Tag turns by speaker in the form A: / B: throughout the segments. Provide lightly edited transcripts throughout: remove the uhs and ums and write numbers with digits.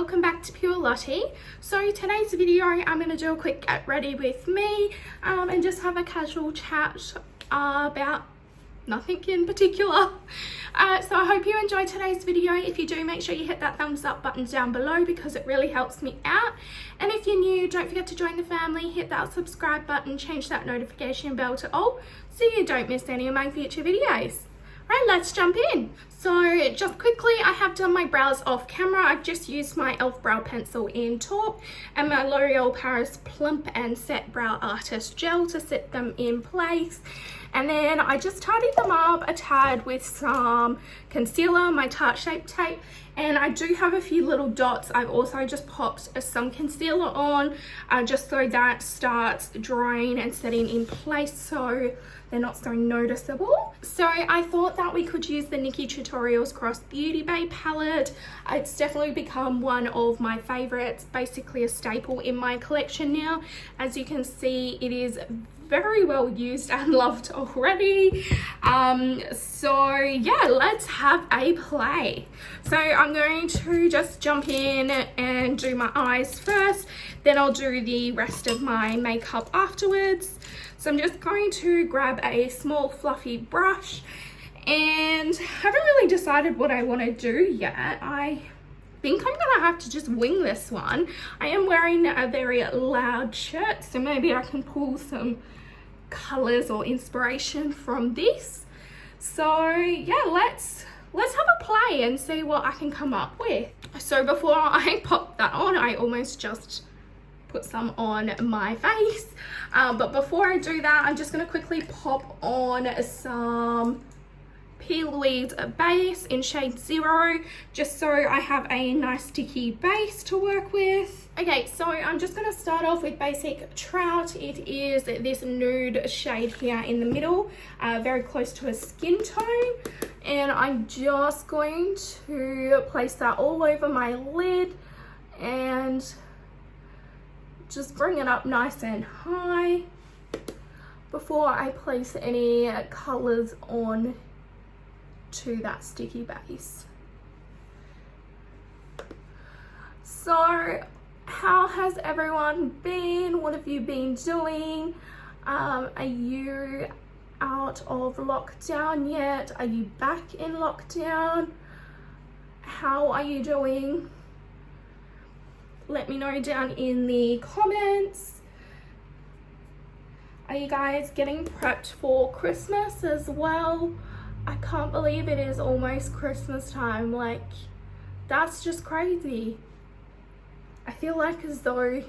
A: welcome back to Pure Lottie. So today's video I'm going to do a quick get ready with me and just have a casual chat about nothing in particular. So I hope you enjoyed today's video. If you do, make sure you hit that thumbs up button down below because it really helps me out. And if you're new, don't forget to join the family, hit that subscribe button, change that notification bell to all so you don't miss any of my future videos. Right, let's jump in. So just quickly, I have done my brows off camera. I've just used my e.l.f. brow pencil in taupe and my L'Oreal Paris Plump and Set Brow Artist Gel to set them in place. And then I just tidied them up a tad with some concealer, my Tarte Shape Tape, and I do have a few little dots. I've also just popped some concealer on just so that starts drying and setting in place so they're not so noticeable. So I thought that we could use the Nikki Tutorials Cross Beauty Bay palette. It's definitely become one of my favorites, basically a staple in my collection now. As you can see, it is very well used and loved already. So yeah, let's have a play. So I'm going to just jump in and do my eyes first, then I'll do the rest of my makeup afterwards. So I'm just going to grab a small fluffy brush, and I haven't really decided what I want to do yet. I think I'm gonna have to just wing this one. I am wearing a very loud shirt, so maybe I can pull some colors or inspiration from this. So yeah, let's have a play and see what I can come up with. So before I pop that on, I almost just put some on my face, but before I do that, I'm just going to quickly pop on some P. Louise base in shade 0, just so I have a nice sticky base to work with. Okay, so I'm just going to start off with basic Trout. It is this nude shade here in the middle, very close to a skin tone, and I'm just going to place that all over my lid and just bring it up nice and high before I place any colors on to that sticky base. So how has everyone been? What have you been doing? Are you out of lockdown yet? Are you back in lockdown? How are you doing? Let me know down in the comments. Are you guys getting prepped for Christmas as well? I can't believe it is almost Christmas time. Like, that's just crazy. I feel like as though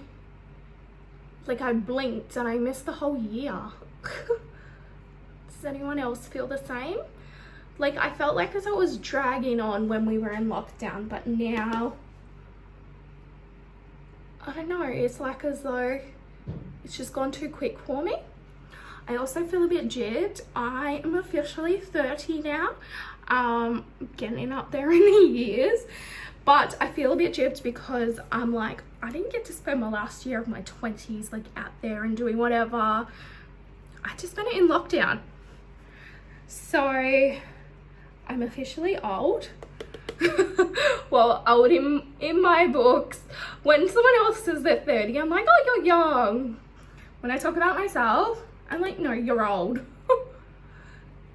A: like I blinked and I missed the whole year. Does anyone else feel the same? Like, I felt like as it was dragging on when we were in lockdown, but now I don't know, it's like as though it's just gone too quick for me. I also feel a bit jibbed. I am officially 30 now, getting up there in the years, but I feel a bit jibbed because I'm like, I didn't get to spend my last year of my 20s like out there and doing whatever. I just spent it in lockdown. So I'm officially old. Well, old in my books. When someone else says they're 30, I'm like, oh, you're young. When I talk about myself, I'm like, no, you're old.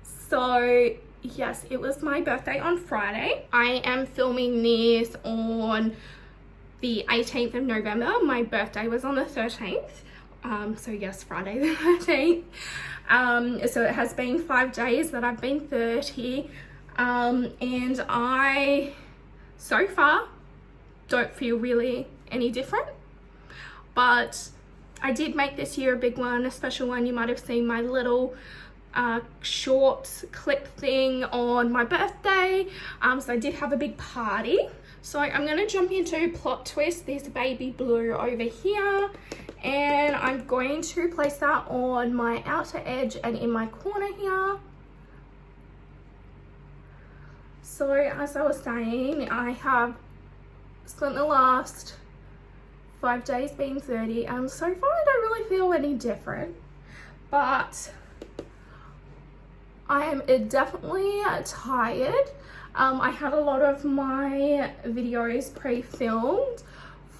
A: So yes, it was my birthday on Friday. I am filming this on the 18th of November. My birthday was on the 13th. So yes, Friday the 13th. So it has been 5 days that I've been 30. And I, so far, don't feel really any different, but I did make this year a big one, a special one. You might have seen my little short clip thing on my birthday. So I did have a big party. So I'm going to jump into Plot Twist, this baby blue over here, and I'm going to place that on my outer edge and in my corner here. So as I was saying, I have spent the last 5 days being 30, and so far I don't really feel any different, but I am definitely tired. I had a lot of my videos pre-filmed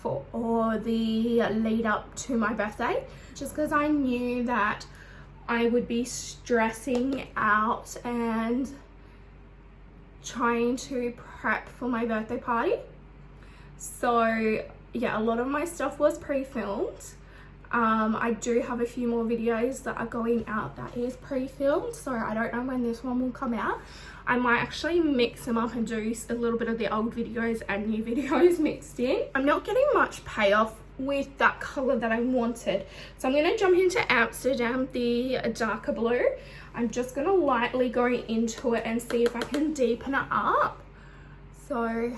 A: for the lead up to my birthday, just because I knew that I would be stressing out and trying to prep for my birthday party. So yeah, a lot of my stuff was pre-filmed. I do have a few more videos that are going out that is pre-filmed, so I don't know when this one will come out. I might actually mix them up and do a little bit of the old videos and new videos mixed in. I'm not getting much payoff with that color that I wanted, so I'm going to jump into Amsterdam, the darker blue. I'm just going to lightly go into it and see if I can deepen it up. So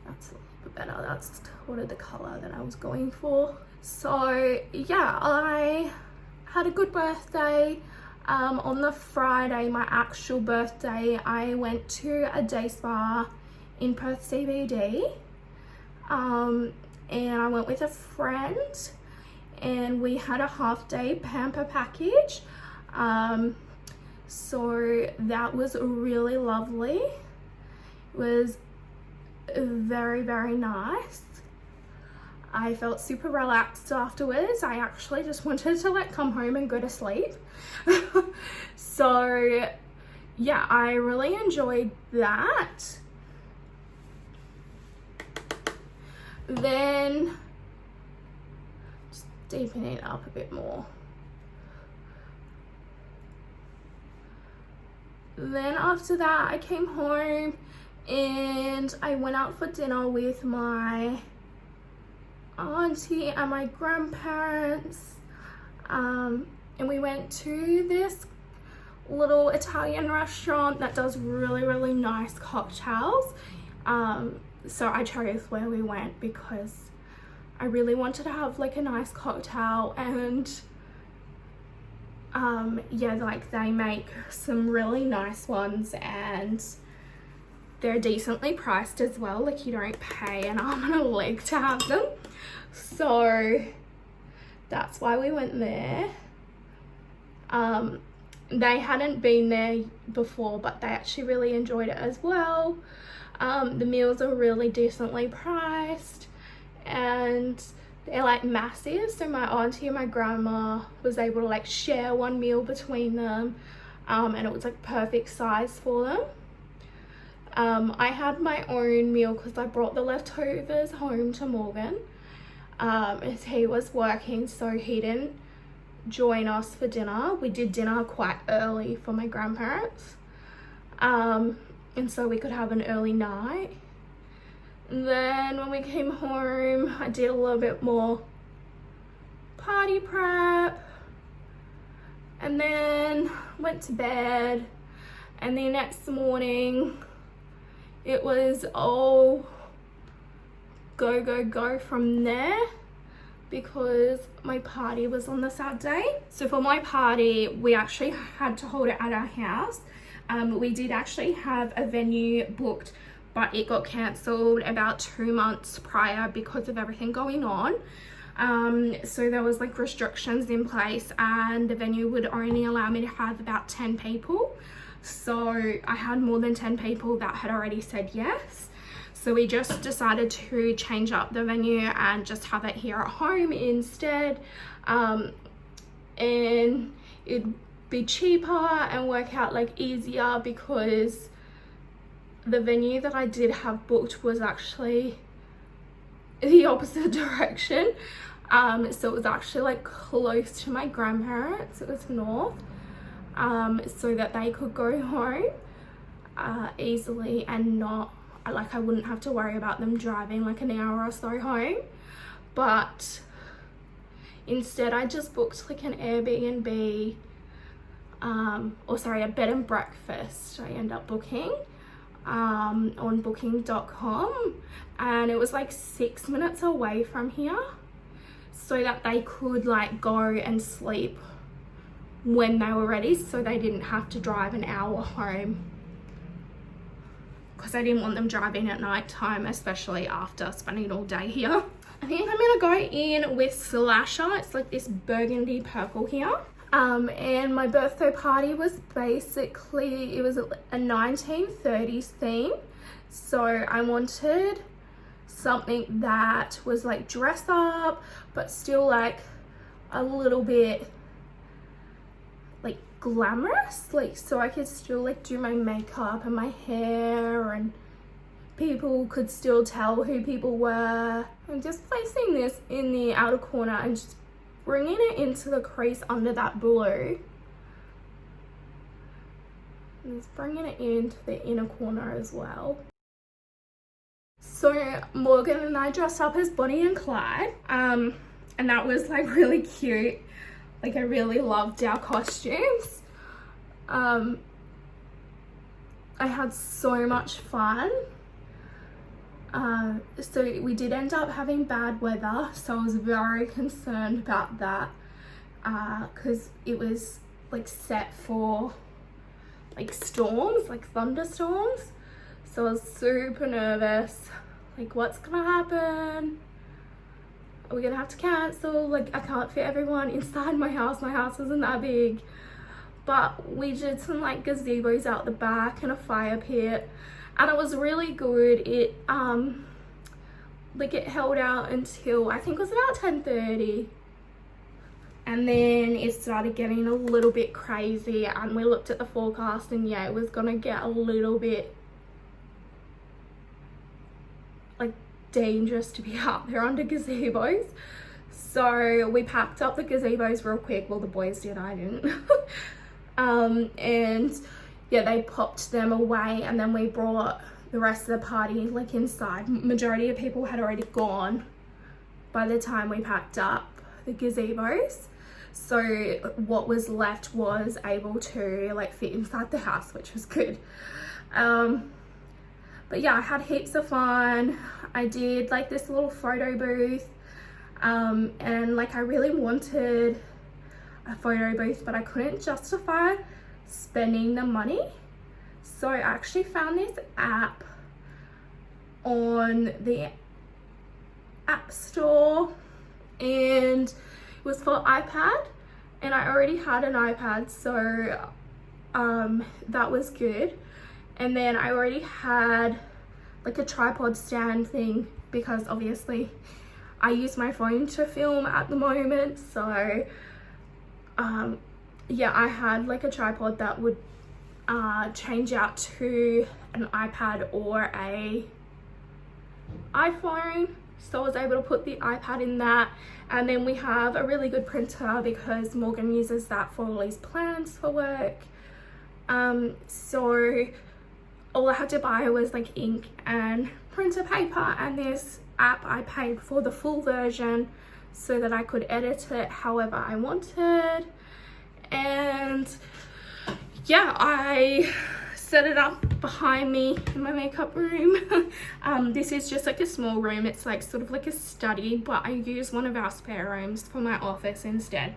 A: that's a little bit better. That's the color that I was going for. So yeah, I had a good birthday. On the Friday, my actual birthday, I went to a day spa in Perth CBD, and I went with a friend, and we had a half-day pamper package. So that was really lovely. It was very, very nice. I felt super relaxed afterwards. I actually just wanted to like come home and go to sleep. So yeah, I really enjoyed that. Then just deepening it up a bit more. Then after that, I came home and I went out for dinner with my auntie and my grandparents, and we went to this little Italian restaurant that does really, really nice cocktails. So I chose where we went because I really wanted to have like a nice cocktail, and yeah, like they make some really nice ones and they're decently priced as well. Like you don't pay an arm and a leg to have them. So that's why we went there. They hadn't been there before, but they actually really enjoyed it as well. The meals are really decently priced and they're like massive. So my auntie and my grandma was able to like share one meal between them, and it was like perfect size for them. I had my own meal because I brought the leftovers home to Morgan, as he was working, so he didn't join us for dinner. We did dinner quite early for my grandparents, and so we could have an early night. And then when we came home, I did a little bit more party prep and then went to bed, and the next morning it was all go, go, go from there because my party was on the Saturday. So for my party, we actually had to hold it at our house. We did actually have a venue booked, but it got cancelled about 2 months prior because of everything going on. So there was like restrictions in place and the venue would only allow me to have about 10 people. So I had more than 10 people that had already said yes. So we just decided to change up the venue and just have it here at home instead. And it'd be cheaper and work out like easier because the venue that I did have booked was actually the opposite direction. So it was actually like close to my grandparents. It was north. So that they could go home easily and not like I wouldn't have to worry about them driving like an hour or so home. But instead I just booked like an Airbnb, or sorry, a bed and breakfast I end up booking on booking.com, and it was like 6 minutes away from here so that they could like go and sleep when they were ready, so they didn't have to drive an hour home, because I didn't want them driving at night time, especially after spending all day here. I think I'm gonna go in with Slasher. It's like this burgundy purple here. And my birthday party was basically, it was a 1930s theme. So I wanted something that was like dress up, but still like a little bit like glamorous, like so I could still like do my makeup and my hair and people could still tell who people were. I'm just placing this in the outer corner and just bringing it into the crease under that blue. And just bringing it into the inner corner as well. So Morgan and I dressed up as Bonnie and Clyde, and that was like really cute. Like I really loved our costumes. I had so much fun. So we did end up having bad weather, so I was very concerned about that, because it was like set for like storms, like thunderstorms. So I was super nervous, like what's gonna happen? Are we gonna have to cancel? Like I can't fit everyone inside my house isn't that big. But we did some like gazebos out the back and a fire pit, and it was really good. It like it held out until I think it was about 10:30, and then it started getting a little bit crazy, and we looked at the forecast and yeah, it was gonna get a little bit like dangerous to be out there under gazebos. So we packed up the gazebos real quick. Well, the boys did, I didn't. And yeah, they popped them away, and then we brought the rest of the party like inside. Majority of people had already gone by the time we packed up the gazebos, so what was left was able to like fit inside the house, which was good. But yeah, I had heaps of fun. I did like this little photo booth, and like I really wanted a photo booth, but I couldn't justify spending the money. So I actually found this app on the App Store, and it was for iPad, and I already had an iPad, so that was good. And then I already had like a tripod stand thing, because obviously I use my phone to film at the moment. So yeah, I had like a tripod that would change out to an iPad or a iPhone, so I was able to put the iPad in that. And then we have a really good printer because Morgan uses that for all his plans for work. So all I had to buy was like ink and printer paper, and this app I paid for the full version so that I could edit it however I wanted. And yeah, I set it up behind me in my makeup room. This is just like a small room. It's like sort of like a study, but I use one of our spare rooms for my office instead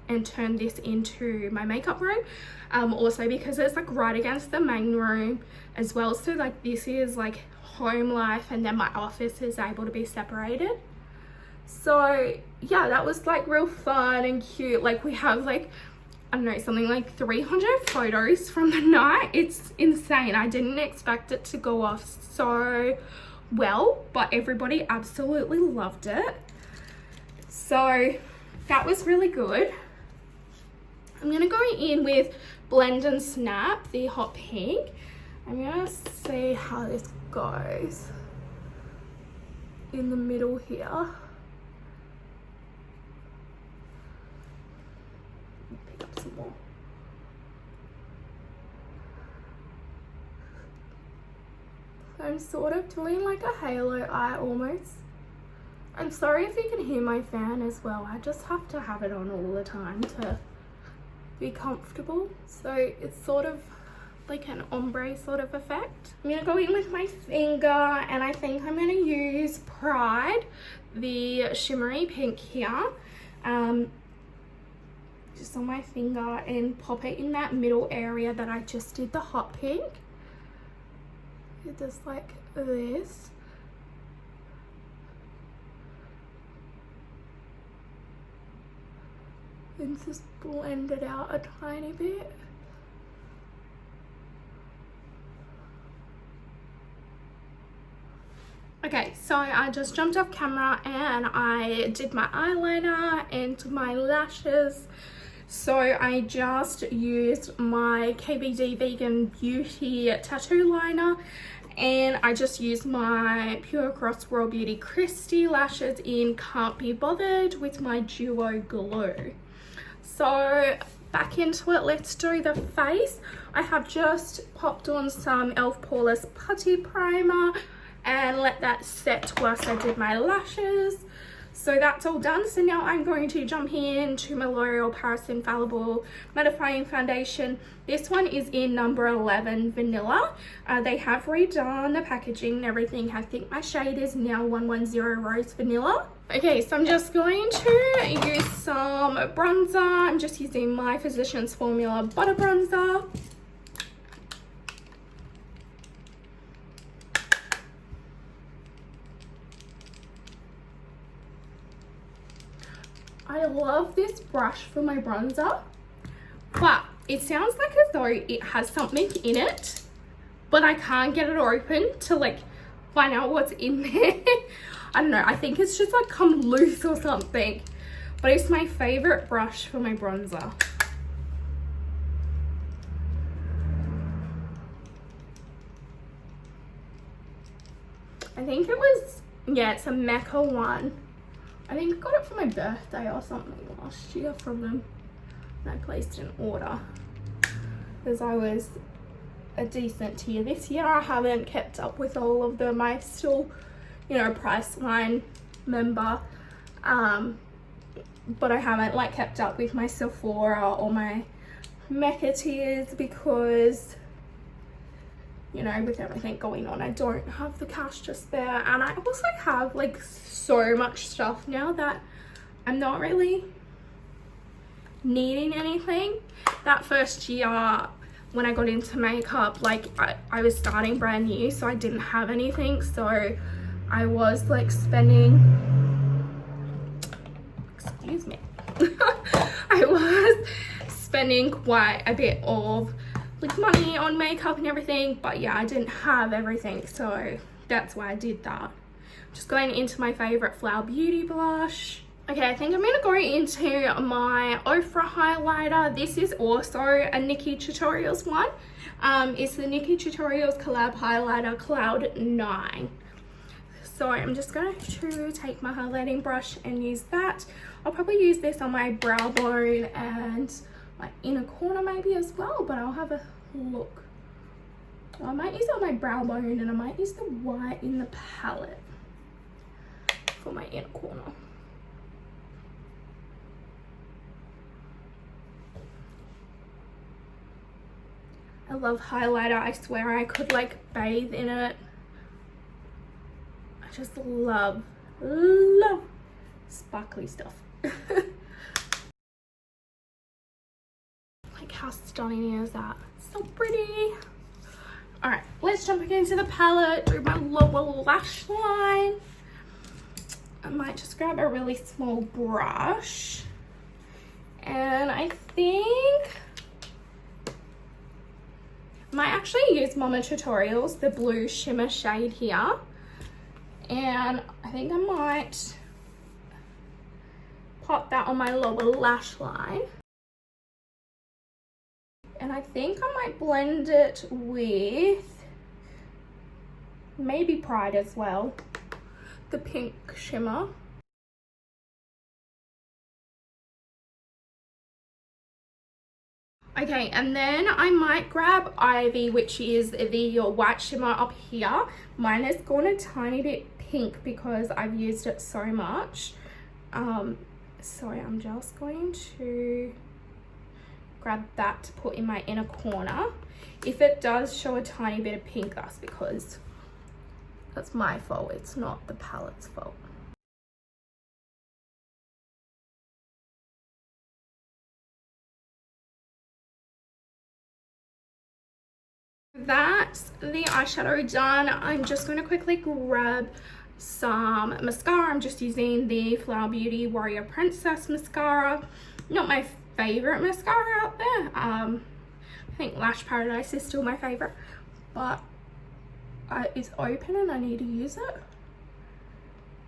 A: and turn this into my makeup room. Also because it's like right against the main room as well, so like this is like home life, and then my office is able to be separated. So yeah, that was like real fun and cute. Like we have like, I don't know, something like 300 photos from the night. It's insane. I didn't expect it to go off so well, but everybody absolutely loved it. So that was really good. I'm gonna go in with Blend and Snap, the hot pink. I'm gonna see how this goes in the middle here. Pick up some more. I'm sort of doing like a halo eye almost. I'm sorry if you can hear my fan as well. I just have to have it on all the time to be comfortable. So it's sort of like an ombre sort of effect. I'm gonna go in with my finger, and I think I'm gonna use Pride, the shimmery pink here, just on my finger, and pop it in that middle area that I just did the hot pink. Just like this. and just blend it out a tiny bit. Okay, so I just jumped off camera and I did my eyeliner and my lashes. So I just used my KBD Vegan Beauty tattoo liner, and I just used my Pur X Rawbeautykristi Lashes in Can't Be Bothered with my Duo Glow. So back into it, let's do the face. I have just popped on some e.l.f. Poreless Putty Primer and let that set whilst I did my lashes. So that's all done. So now I'm going to jump into my L'Oreal Paris Infallible Mattifying Foundation. This one is in number 11 Vanilla. They have redone the packaging and everything. I think my shade is now 110 Rose Vanilla. Okay, so I'm just going to use some bronzer. I'm just using my Physicians Formula Butter Bronzer. I love this brush for my bronzer, but it sounds like as though it has something in it, but I can't get it open to like find out what's in there. I don't know, I think it's just like come loose or something, but it's my favorite brush for my bronzer. I think it was, yeah, it's a Mecca one. I think I got it for my birthday or something last year from them, and I placed an order because I was a decent tier. This year I haven't kept up with all of them. I'm still, you know, Priceline member, but I haven't like kept up with my Sephora or my Mecca tiers because, you know, with everything going on, I don't have the cash just there. And I also have like so much stuff now that I'm not really needing anything. That first year when I got into makeup, like I was starting brand new, so I didn't have anything. So I was like spending, excuse me, I was spending quite a bit of like money on makeup and everything, but yeah, I didn't have everything, so that's why I did that. Just going into my favorite Flower Beauty blush. Okay, I think I'm gonna go into my Ofra highlighter. This is also a Nikkie Tutorials one. It's the Nikkie Tutorials collab highlighter Cloud 9. So I'm just going to take my highlighting brush and use that. I'll probably use this on my brow bone and my inner corner maybe as well, but I'll have a look. I might use it on my brow bone, and I might use the white in the palette for my inner corner. I love highlighter. I swear I could like bathe in it. I just love sparkly stuff. Like, how stunning is that? So pretty. All right, let's jump again into the palette, do my lower lash line. I might just grab a really small brush, and I think I might actually use Mama Tutorials, the blue shimmer shade here, and I think I might pop that on my lower lash line. And I think I might blend it with maybe Pride as well, the pink shimmer. Okay, and then I might grab Ivy, which is the white shimmer up here. Mine has gone a tiny bit pink because I've used it so much. So I'm just going to grab that to put in my inner corner. If it does show a tiny bit of pink, that's because that's my fault. It's not the palette's fault. That's the eyeshadow done. I'm just going to quickly grab some mascara. I'm just using the Flower Beauty Warrior Princess mascara. not my favorite mascara out there. I think Lash Paradise is still my favorite, but it's open and I need to use it,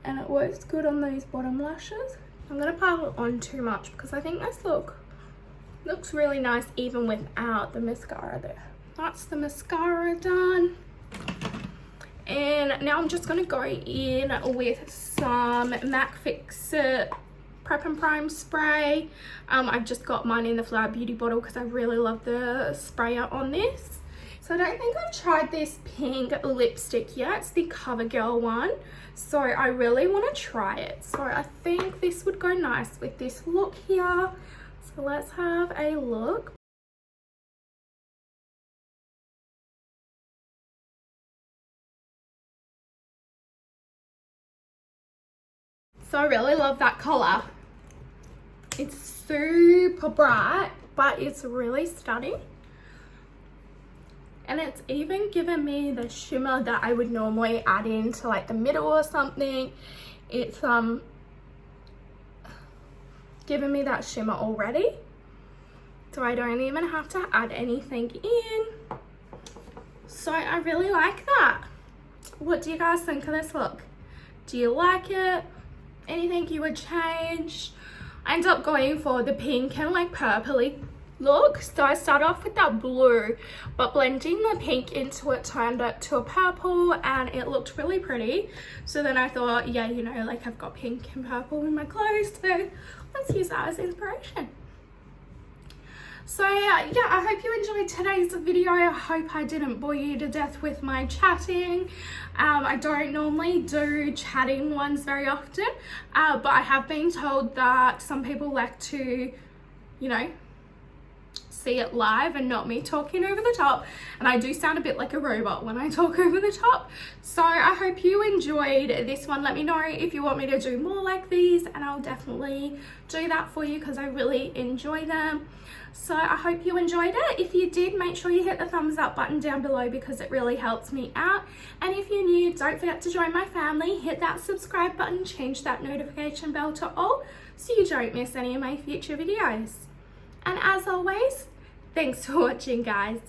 A: and it works good on these bottom lashes. I'm gonna pile it on too much because I think this looks really nice even without the mascara there. That's the mascara done. And now I'm just going to go in with some MAC Fix It Prep and Prime spray. I've just got mine in the Flower Beauty bottle because I really love the sprayer on this. So I don't think I've tried this pink lipstick yet. It's the CoverGirl one. So I really want to try it. So I think this would go nice with this look here. So let's have a look. So I really love that color. It's super bright, but it's really stunning. And it's even given me the shimmer that I would normally add into like the middle or something. It's given me that shimmer already. So I don't even have to add anything in. So I really like that. What do you guys think of this look? Do you like it? Anything you would change? I ended up going for the pink and like purpley look. So I started off with that blue, but blending the pink into it turned it to a purple and it looked really pretty. So then I thought, yeah, you know, like I've got pink and purple in my clothes, so let's use that as inspiration. So yeah, I hope you enjoyed today's video. I hope I didn't bore you to death with my chatting. I don't normally do chatting ones very often, but I have been told that some people like to, you know, see it live and not me talking over the top, and I do sound a bit like a robot when I talk over the top. So I hope you enjoyed this one. Let me know if you want me to do more like these, and I'll definitely do that for you because I really enjoy them. So I hope you enjoyed it. If you did, make sure you hit the thumbs up button down below because it really helps me out. And if you're new, don't forget to join my family. Hit that subscribe button, change that notification bell to all so you don't miss any of my future videos. And as always, thanks for watching, guys.